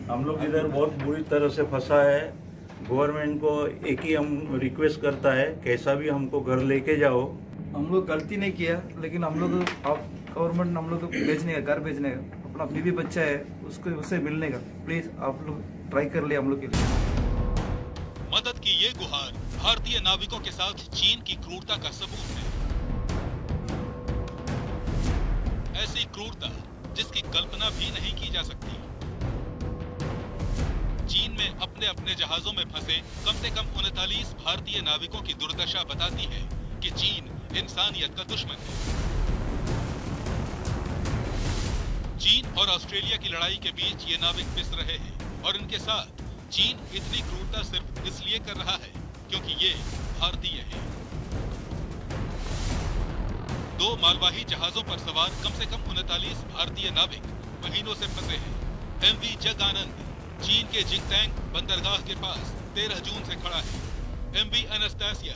हम लोग इधर बहुत बुरी तरह से फंसा है। गवर्नमेंट को एक ही हम रिक्वेस्ट करता है, कैसा भी हमको घर लेके जाओ। हम लोग गलती नहीं किया, लेकिन हम लोग आप गवर्नमेंट हम लोग को भेजने का, घर भेजने का, अपना बीवी बच्चा है उसको उससे मिलने का, प्लीज आप लोग ट्राई कर ले हम लोग के लिए। मदद की ये गुहार भारतीय नाविकों के साथ चीन की क्रूरता का सबूत है। ऐसी क्रूरता जिसकी कल्पना भी नहीं की जा सकती। चीन में अपने अपने जहाजों में फंसे कम से कम 39 भारतीय नाविकों की दुर्दशा बताती है कि चीन इंसानियत का दुश्मन है। चीन और ऑस्ट्रेलिया की लड़ाई के बीच ये नाविक पिस रहे हैं और इनके साथ चीन इतनी क्रूरता सिर्फ इसलिए कर रहा है क्योंकि ये भारतीय हैं। दो मालवाही जहाजों पर सवार कम से कम 39 भारतीय नाविक महीनों से फंसे हैं। एमवी जग आनंद चीन के जिंगटैंग बंदरगाह के पास 13 जून से खड़ा है। एमवी एनास्टेसिया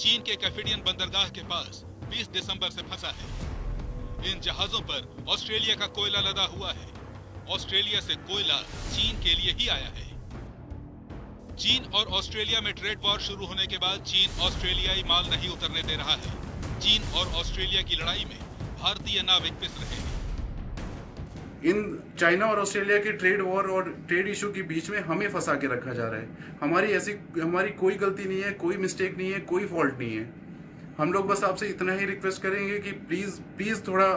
चीन के कैफिडियन बंदरगाह के पास 20 दिसंबर से फंसा है। इन जहाजों पर ऑस्ट्रेलिया का कोयला लदा हुआ है। ऑस्ट्रेलिया से कोयला चीन के लिए ही आया है। चीन और ऑस्ट्रेलिया में ट्रेड वॉर शुरू होने के बाद चीन ऑस्ट्रेलियाई माल नहीं उतरने दे रहा है। चीन और ऑस्ट्रेलिया की लड़ाई में भारतीय नाविक पिस रहे हैं। इन चाइना और ऑस्ट्रेलिया के ट्रेड वॉर और ट्रेड इशू के बीच में हमें फंसा के रखा जा रहा है। हमारी कोई गलती नहीं है, कोई मिस्टेक नहीं है, कोई फॉल्ट नहीं है। हम लोग बस आपसे इतना ही रिक्वेस्ट करेंगे कि प्लीज थोड़ा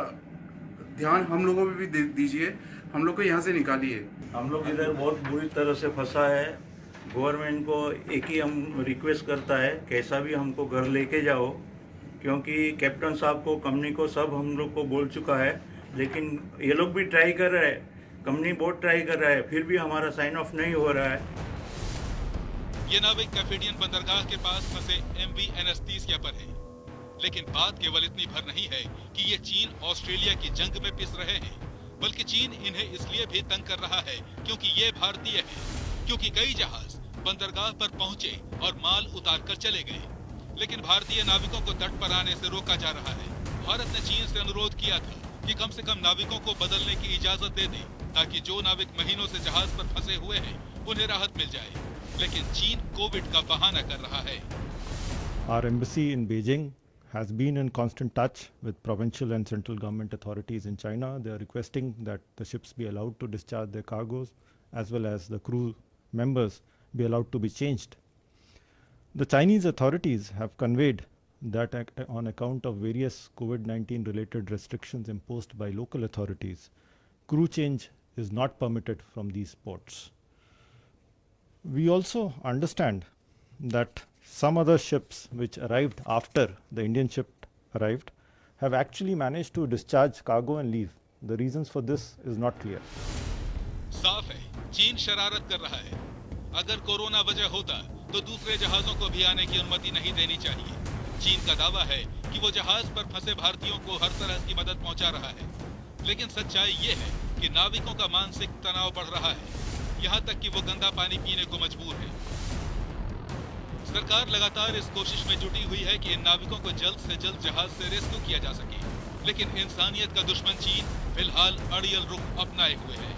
ध्यान हम लोगों पे भी दीजिए, हम लोग को यहाँ से निकालिए। हम लोग इधर बहुत बुरी तरह से फंसा है। गवर्नमेंट को एक ही हम रिक्वेस्ट करता है, कैसा भी हमको घर लेके जाओ, क्योंकि कैप्टन साहब को, कंपनी को, सब हम लोग को बोल चुका है, लेकिन ये लोग भी ट्राई कर रहे हैं, कंपनी बहुत ट्राई कर रहा है, फिर भी हमारा साइन ऑफ नहीं हो रहा है। ये नाविक कैफिडियन बंदरगाह के पास फंसे एमवी एनास्टेसिया पर है। लेकिन बात केवल इतनी भर नहीं है कि ये चीन ऑस्ट्रेलिया की जंग में पिस रहे हैं, बल्कि चीन इन्हें इसलिए भी तंग कर रहा है क्योंकि ये भारतीय है। क्योंकि कई जहाज बंदरगाह पर पहुंचे और माल उतार कर चले गए, लेकिन भारतीय नाविकों को तट पर आने से रोका जा रहा है। भारत ने चीन से अनुरोध किया था कि कम से कम नाविकों को बदलने की इजाजत दे दें, ताकि जो नाविक महीनों से जहाज पर फंसे हुए हैं उन्हें राहत मिल जाए, लेकिन चीन कोविड का बहाना कर रहा है। Our embassy in Beijing has been in constant touch with provincial and central government authorities in China. They are requesting that the ships be allowed to discharge their cargoes, as well as the crew members be allowed to be changed. The Chinese authorities have conveyed that on account of various COVID-19 related restrictions imposed by local authorities, crew change is not permitted from these ports. We also understand that some other ships which arrived after the Indian ship arrived have actually managed to discharge cargo and leave. The reasons for this is not clear. साफ है, चीन शरारत कर रहा है। अगर corona वजह होता तो दूसरे जहाजों को भी आने की अनुमति नहीं देनी चाहिए। चीन का दावा है कि वो जहाज पर फंसे भारतीयों को हर तरह की मदद पहुंचा रहा है, लेकिन सच्चाई ये है कि नाविकों का मानसिक तनाव बढ़ रहा है, यहाँ तक कि वो गंदा पानी पीने को मजबूर है। सरकार लगातार इस कोशिश में जुटी हुई है कि इन नाविकों को जल्द से जल्द जहाज से रेस्क्यू किया जा सके, लेकिन इंसानियत का दुश्मन चीन फिलहाल अड़ियल रुख अपनाए हुए है।